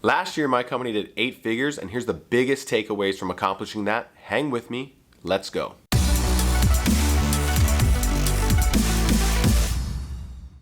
Last year, my company did 8 figures, and here's the biggest takeaways from accomplishing that. Hang with me. Let's go.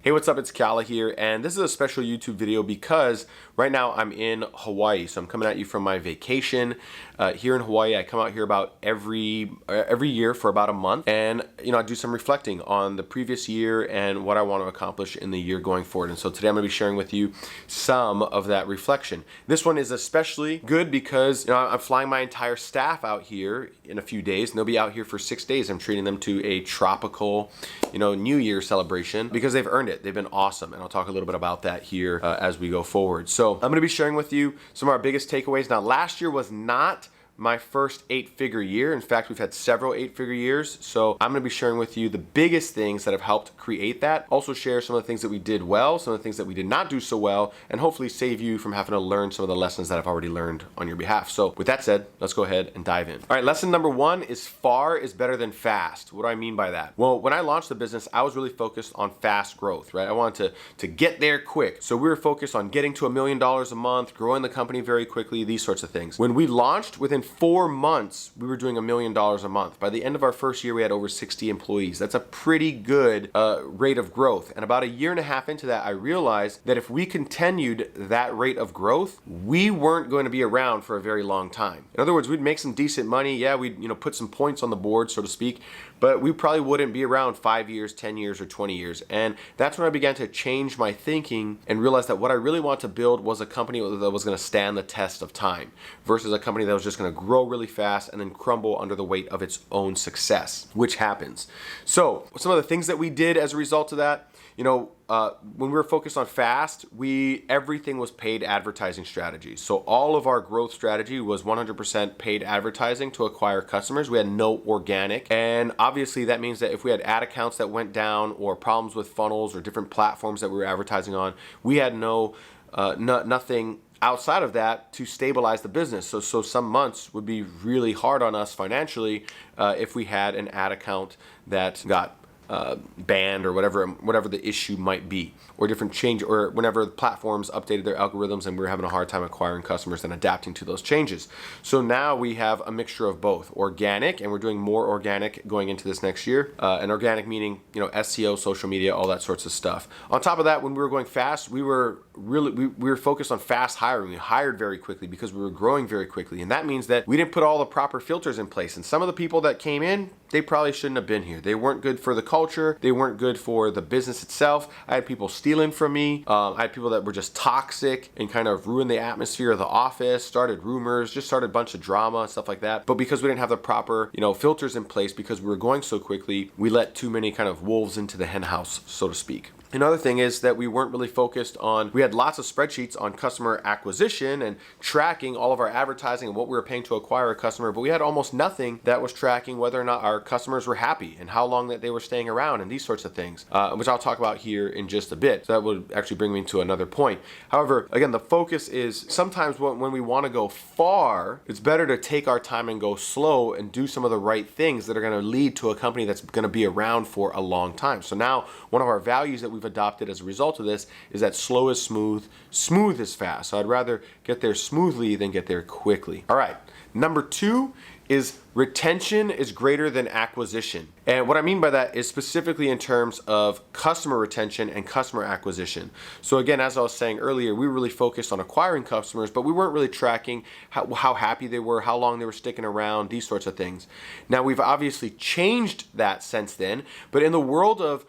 Hey, what's up? It's Keala here, and this is a special YouTube video because right now I'm in Hawaii. So I'm coming at you from my vacation here in Hawaii. I come out here about every year for about a month, and I do some reflecting on the previous year and what I want to accomplish in the year going forward. And so today I'm going to be sharing with you some of that reflection. This one is especially good because I'm flying my entire staff out here in a few days, and they'll be out here for 6 days. I'm treating them to a tropical, New Year celebration because they've earned it. They've been awesome, and I'll talk a little bit about that here as we go forward. So I'm going to be sharing with you some of our biggest takeaways. Now, last year was not my first 8-figure year. In fact, we've had several 8-figure years. So I'm going to be sharing with you the biggest things that have helped create that. Also share some of the things that we did well, some of the things that we did not do so well, and hopefully save you from having to learn some of the lessons that I've already learned on your behalf. So with that said, let's go ahead and dive in. All right, lesson number 1 is far is better than fast. What do I mean by that? Well, when I launched the business, I was really focused on fast growth, right? I wanted to get there quick. So we were focused on getting to $1 million a month, growing the company very quickly, these sorts of things. When we launched, within 4 months, we were doing $1 million a month. By the end of our first year, we had over 60 employees. That's a pretty good rate of growth. And about a year and a half into that, I realized that if we continued that rate of growth, we weren't going to be around for a very long time. In other words, we'd make some decent money. Yeah, we'd put some points on the board, so to speak, but we probably wouldn't be around 5 years, 10 years, or 20 years. And that's when I began to change my thinking and realize that what I really want to build was a company that was going to stand the test of time versus a company that was just going to grow really fast and then crumble under the weight of its own success, which happens. So some of the things that we did as a result of that, when we were focused on fast, everything was paid advertising strategy. So all of our growth strategy was 100% paid advertising to acquire customers. We had no organic. And obviously that means that if we had ad accounts that went down or problems with funnels or different platforms that we were advertising on, we had nothing outside of that to stabilize the business. So some months would be really hard on us financially if we had an ad account that got banned or whatever the issue might be, or different change, or whenever the platforms updated their algorithms and we were having a hard time acquiring customers and adapting to those changes. So now we have a mixture of both organic, and we're doing more organic going into this next year. And organic meaning SEO, social media, all that sorts of stuff. On top of that, when we were going fast, we were focused on fast hiring. We hired very quickly because we were growing very quickly, and that means that we didn't put all the proper filters in place. And some of the people that came in, they probably shouldn't have been here. They weren't good for the culture. They weren't good for the business itself. I had people stealing from me. I had people that were just toxic and kind of ruined the atmosphere of the office, started rumors, just started a bunch of drama, stuff like that. But because we didn't have the proper, filters in place, because we were going so quickly, we let too many kind of wolves into the hen house, so to speak. Another thing is that we weren't really focused on, we had lots of spreadsheets on customer acquisition and tracking all of our advertising and what we were paying to acquire a customer, but we had almost nothing that was tracking whether or not our customers were happy and how long that they were staying around and these sorts of things, which I'll talk about here in just a bit. So that would actually bring me to another point. However, again, the focus is sometimes when we want to go far, it's better to take our time and go slow and do some of the right things that are going to lead to a company that's going to be around for a long time. So now one of our values that we've adopted as a result of this is that slow is smooth, smooth is fast. So I'd rather get there smoothly than get there quickly. All right, number 2 is retention is greater than acquisition. And what I mean by that is specifically in terms of customer retention and customer acquisition. So again, as I was saying earlier, we were really focused on acquiring customers, but we weren't really tracking how happy they were, how long they were sticking around, these sorts of things. Now we've obviously changed that since then, but in the world of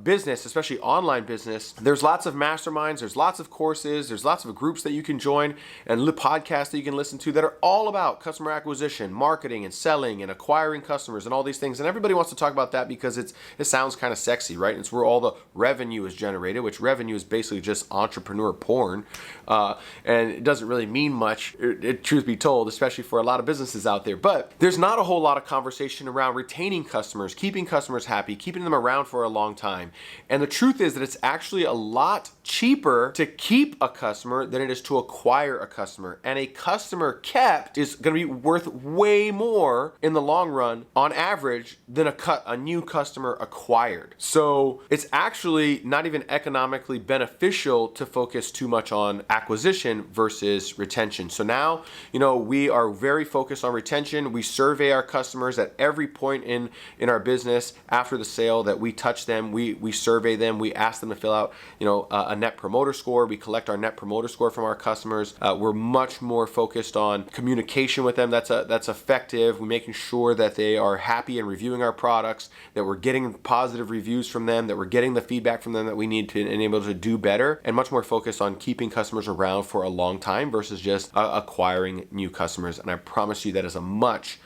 business, especially online business, there's lots of masterminds, there's lots of courses, there's lots of groups that you can join and podcasts that you can listen to that are all about customer acquisition, marketing and selling and acquiring customers and all these things. And everybody wants to talk about that because it sounds kind of sexy, right? It's where all the revenue is generated, which revenue is basically just entrepreneur porn. And it doesn't really mean much, truth be told, especially for a lot of businesses out there. But there's not a whole lot of conversation around retaining customers, keeping customers happy, keeping them around for a long time. And the truth is that it's actually a lot cheaper to keep a customer than it is to acquire a customer. And a customer kept is going to be worth way more in the long run on average than a new customer acquired. So it's actually not even economically beneficial to focus too much on acquisition versus retention. So now, we are very focused on retention. We survey our customers at every point in our business after the sale that we touch them. We survey them. We ask them to fill out, a net promoter score. We collect our net promoter score from our customers. We're much more focused on communication with them that's effective. We're making sure that they are happy and reviewing our products, that we're getting positive reviews from them, that we're getting the feedback from them that we need to enable to do better, and much more focused on keeping customers around for a long time versus just acquiring new customers. And I promise you that is a much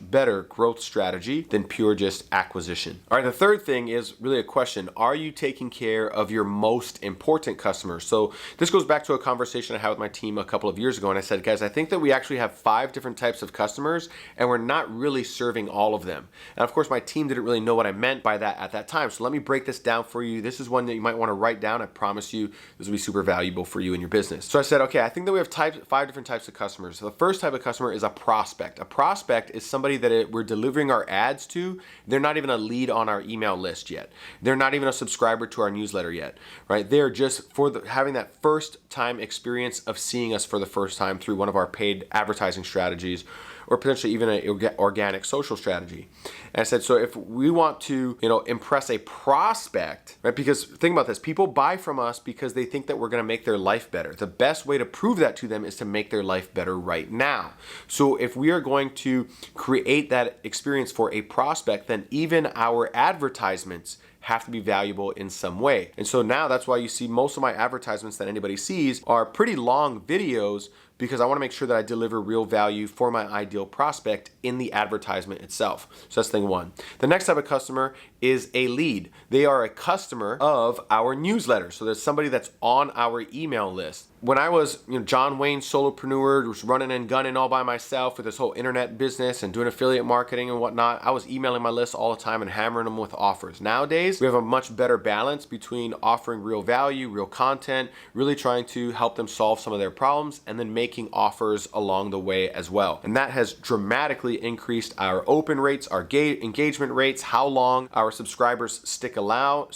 better growth strategy than pure just acquisition. All right, the third thing is really a question. Are you taking care of your most important customers? So this goes back to a conversation I had with my team a couple of years ago, and I said, guys, I think that we actually have 5 different types of customers and we're not really serving all of them. And of course, my team didn't really know what I meant by that at that time. So let me break this down for you. This is one that you might want to write down. I promise you this will be super valuable for you in your business. So I said, okay, I think that we have 5 different types of customers. So the first type of customer is a prospect. A prospect is somebody that we're delivering our ads to. They're not even a lead on our email list yet. They're not even a subscriber to our newsletter yet, right? They're just having that first time experience of seeing us for the first time through one of our paid advertising strategies, or potentially even an organic social strategy. And I said, so if we want to, impress a prospect, right? Because think about this, people buy from us because they think that we're gonna make their life better. The best way to prove that to them is to make their life better right now. So if we are going to create that experience for a prospect, then even our advertisements have to be valuable in some way. And so now that's why you see most of my advertisements that anybody sees are pretty long videos, because I want to make sure that I deliver real value for my ideal prospect in the advertisement itself. So that's thing one. The next type of customer is a lead. They are a customer of our newsletter. So there's somebody that's on our email list. When I was, John Wayne solopreneur, was running and gunning all by myself with this whole internet business and doing affiliate marketing and whatnot, I was emailing my list all the time and hammering them with offers. Nowadays, we have a much better balance between offering real value, real content, really trying to help them solve some of their problems, and then making offers along the way as well. And that has dramatically increased our open rates, our engagement rates, how long our subscribers stick around,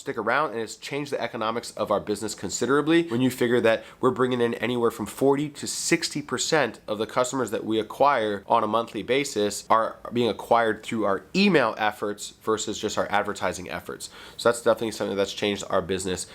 and it's changed the economics of our business considerably when you figure that we're bringing in anywhere from 40 to 60% of the customers that we acquire on a monthly basis are being acquired through our email efforts versus just our advertising efforts. So that's definitely something that's changed our business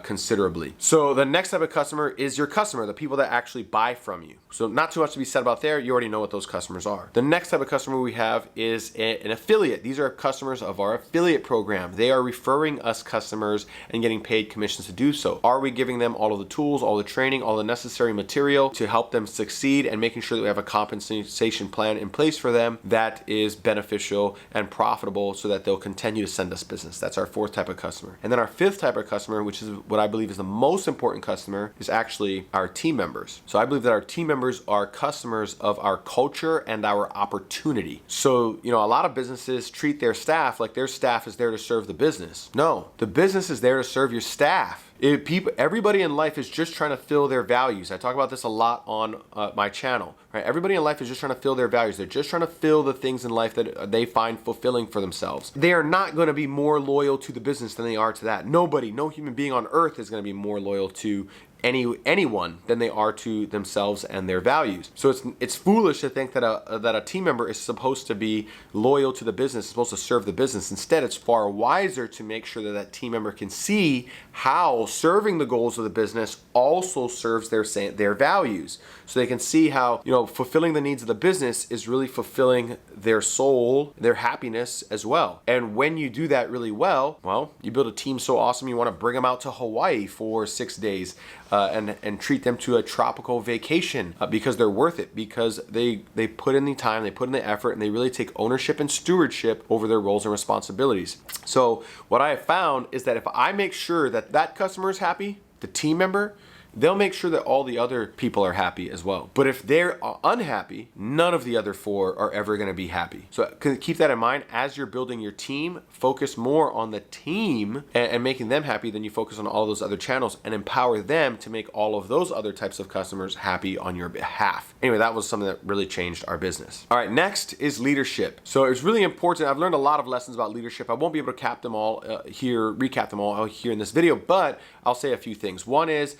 considerably. So the next type of customer is your customer, the people that actually buy from you. So not too much to be said about there. You already know what those customers are. The next type of customer we have is an affiliate. These are customers of our affiliate program. They are referring us customers and getting paid commissions to do so. Are we giving them all of the tools, all the training, all the necessary material to help them succeed, and making sure that we have a compensation plan in place for them that is beneficial and profitable so that they'll continue to send us business? That's our 4th type of customer. And then our 5th type of customer, which is what I believe is the most important customer, is actually our team members. So I believe that our team members are customers of our culture and our opportunity. So, a lot of businesses treat their staff like their staff is there to serve the business. No, the business is there to serve your staff. Everybody in life is just trying to fill their values. I talk about this a lot on my channel, right? Everybody in life is just trying to fill their values. They're just trying to fill the things in life that they find fulfilling for themselves. They are not going to be more loyal to the business than they are to that. Nobody, no human being on earth is going to be more loyal to anyone than they are to themselves and their values. So it's foolish to think that a team member is supposed to be loyal to the business, supposed to serve the business. Instead, it's far wiser to make sure that that team member can see how serving the goals of the business also serves their values. So they can see how, fulfilling the needs of the business is really fulfilling their soul, their happiness as well. And when you do that really well, you build a team so awesome, you want to bring them out to Hawaii for 6 days. And treat them to a tropical vacation because they're worth it, because they put in the time, they put in the effort, and they really take ownership and stewardship over their roles and responsibilities. So what I have found is that if I make sure that that customer is happy, the team member, they'll make sure that all the other people are happy as well. But if they're unhappy, none of the other 4 are ever going to be happy. So keep that in mind as you're building your team. Focus more on the team and making them happy than you focus on all those other channels, and empower them to make all of those other types of customers happy on your behalf. Anyway, that was something that really changed our business. All right, next is leadership. So it's really important. I've learned a lot of lessons about leadership. I won't be able to recap them all here in this video, but I'll say a few things. One is,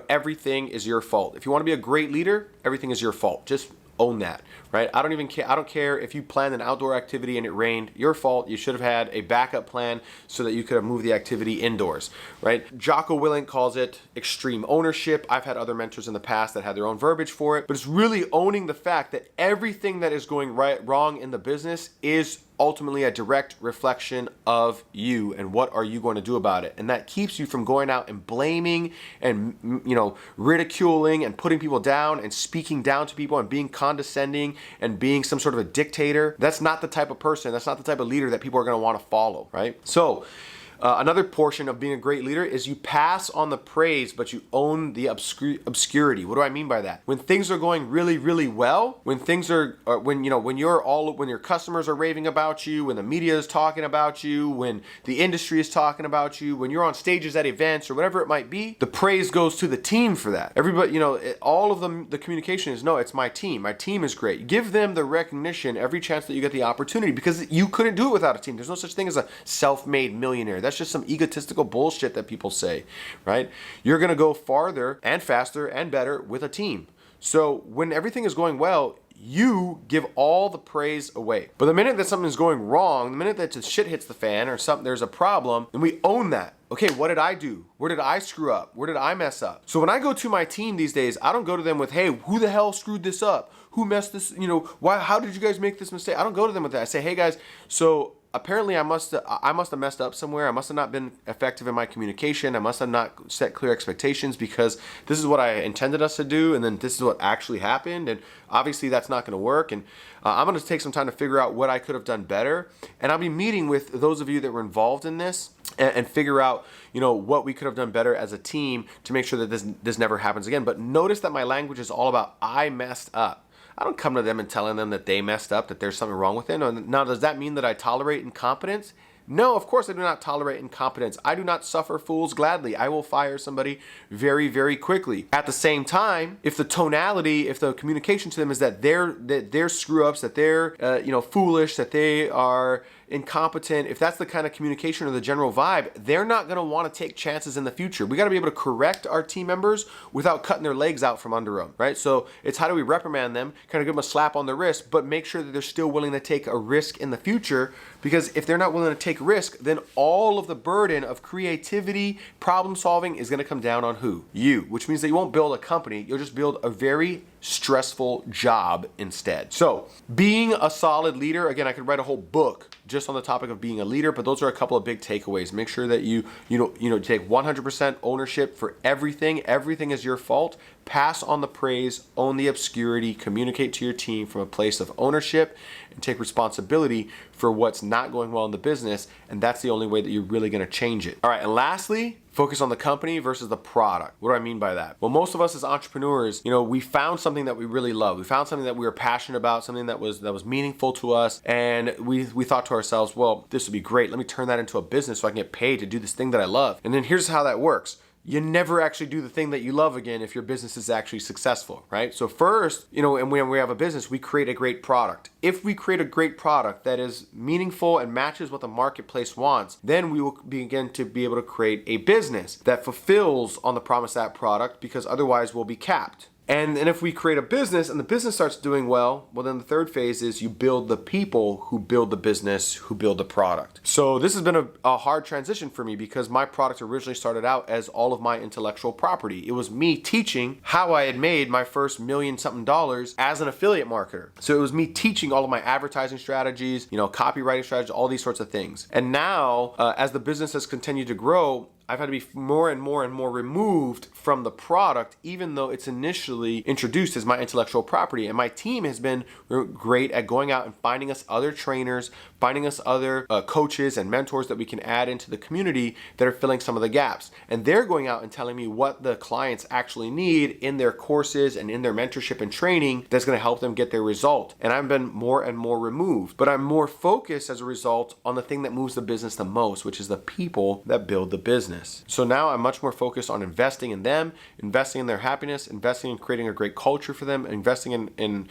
everything is your fault. If you want to be a great leader, everything is your fault. Just own that, right? I don't care if you planned an outdoor activity and it rained, your fault. You should have had a backup plan so that you could have moved the activity indoors, right? Jocko Willink calls it extreme ownership. I've had other mentors in the past that had their own verbiage for it, but it's really owning the fact that everything that is going wrong in the business is ultimately a direct reflection of you, and what are you going to do about it. And that keeps you from going out and blaming and ridiculing and putting people down and speaking down to people and being condescending and being some sort of a dictator. That's not the type of person, that's not the type of leader that people are going to want to follow, right? So another portion of being a great leader is you pass on the praise, but you own the obscurity. What do I mean by that? When things are going really, really well, when things are, when your customers are raving about you, when the media is talking about you, when the industry is talking about you, when you're on stages at events or whatever it might be, the praise goes to the team for that. Everybody, all of them, the communication is, no, it's my team. My team is great. Give them the recognition every chance that you get the opportunity, because you couldn't do it without a team. There's no such thing as a self-made millionaire. That's just some egotistical bullshit that people say, right? You're going to go farther and faster and better with a team. So when everything is going well, you give all the praise away. But the minute that something's going wrong, the minute that the shit hits the fan or something, there's a problem, then we own that. Okay, what did I do? Where did I screw up? Where did I mess up? So when I go to my team these days, I don't go to them with, hey, who the hell screwed this up? Who messed this, how did you guys make this mistake? I don't go to them with that. I say, hey guys, so apparently I must have messed up somewhere. I must have not been effective in my communication. I must have not set clear expectations, because this is what I intended us to do, and then this is what actually happened, and obviously that's not going to work, and I'm going to take some time to figure out what I could have done better, and I'll be meeting with those of you that were involved in this and figure out what we could have done better as a team to make sure that this never happens again. But notice that my language is all about I messed up. I don't come to them and telling them that they messed up, that there's something wrong with them. Now, does that mean that I tolerate incompetence? No, of course I do not tolerate incompetence. I do not suffer fools gladly. I will fire somebody very, very quickly. At the same time, if the tonality, if the communication to them is that they're screw-ups, that they're foolish, that they are incompetent, if that's the kind of communication or the general vibe, they're not going to want to take chances in the future. We got to be able to correct our team members without cutting their legs out from under them, right? So it's how do we reprimand them, kind of give them a slap on the wrist, but make sure that they're still willing to take a risk in the future, because if they're not willing to take risk, then all of the burden of creativity, problem solving is going to come down on who? You, which means that you won't build a company, you'll just build a very stressful job instead. So being a solid leader, again, I could write a whole book just on the topic of being a leader, but those are a couple of big takeaways. Make sure that you take 100% ownership for everything. Everything is your fault. Pass on the praise, own the obscurity, communicate to your team from a place of ownership, and take responsibility for what's not going well in the business. And that's the only way that you're really going to change it. All right, and lastly, focus on the company versus the product. What do I mean by that? Well, most of us as entrepreneurs, we found something that we really love. We found something that we were passionate about, something that was meaningful to us, and we thought to ourselves, well, this would be great. Let me turn that into a business so I can get paid to do this thing that I love. And then here's how that works. You never actually do the thing that you love again if your business is actually successful, right? So first, and when we have a business, we create a great product. If we create a great product that is meaningful and matches what the marketplace wants, then we will begin to be able to create a business that fulfills on the promise of that product, because otherwise we'll be capped. And if we create a business and the business starts doing well, then the third phase is you build the people who build the business, who build the product. So this has been a hard transition for me, because my product originally started out as all of my intellectual property. It was me teaching how I had made my first $1,000,000-something as an affiliate marketer. So it was me teaching all of my advertising strategies, copywriting strategies, all these sorts of things. And now, as the business has continued to grow, I've had to be more and more and more removed from the product, even though it's initially introduced as my intellectual property. And my team has been great at going out and finding us other trainers, finding us other coaches and mentors that we can add into the community that are filling some of the gaps. And they're going out and telling me what the clients actually need in their courses and in their mentorship and training that's going to help them get their result. And I've been more and more removed, but I'm more focused as a result on the thing that moves the business the most, which is the people that build the business. So now I'm much more focused on investing in them, investing in their happiness, investing in creating a great culture for them, investing in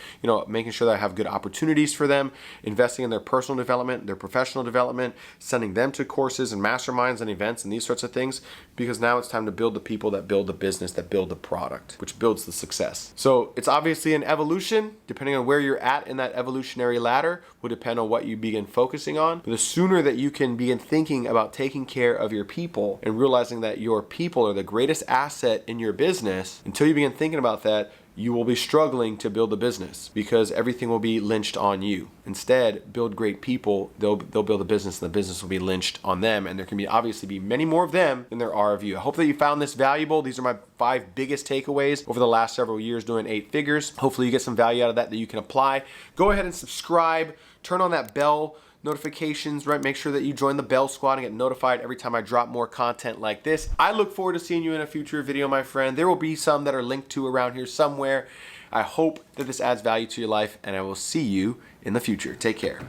making sure that I have good opportunities for them, investing in their personal development, their professional development, sending them to courses and masterminds and events and these sorts of things, because now it's time to build the people that build the business, that build the product, which builds the success. So it's obviously an evolution. Depending on where you're at in that evolutionary ladder will depend on what you begin focusing on. But the sooner that you can begin thinking about taking care of your people and realizing that your people are the greatest asset in your business, until you begin thinking about that, you will be struggling to build a business because everything will be lynched on you. Instead, build great people, they'll build a business and the business will be lynched on them, and there can obviously be many more of them than there are of you. I hope that you found this valuable. These are my 5 biggest takeaways over the last several years doing 8 figures. Hopefully you get some value out of that you can apply. Go ahead and subscribe, turn on that bell notifications, right? Make sure that you join the Bell Squad and get notified every time I drop more content like this. I look forward to seeing you in a future video, my friend. There will be some that are linked to around here somewhere. I hope that this adds value to your life, and I will see you in the future. Take care.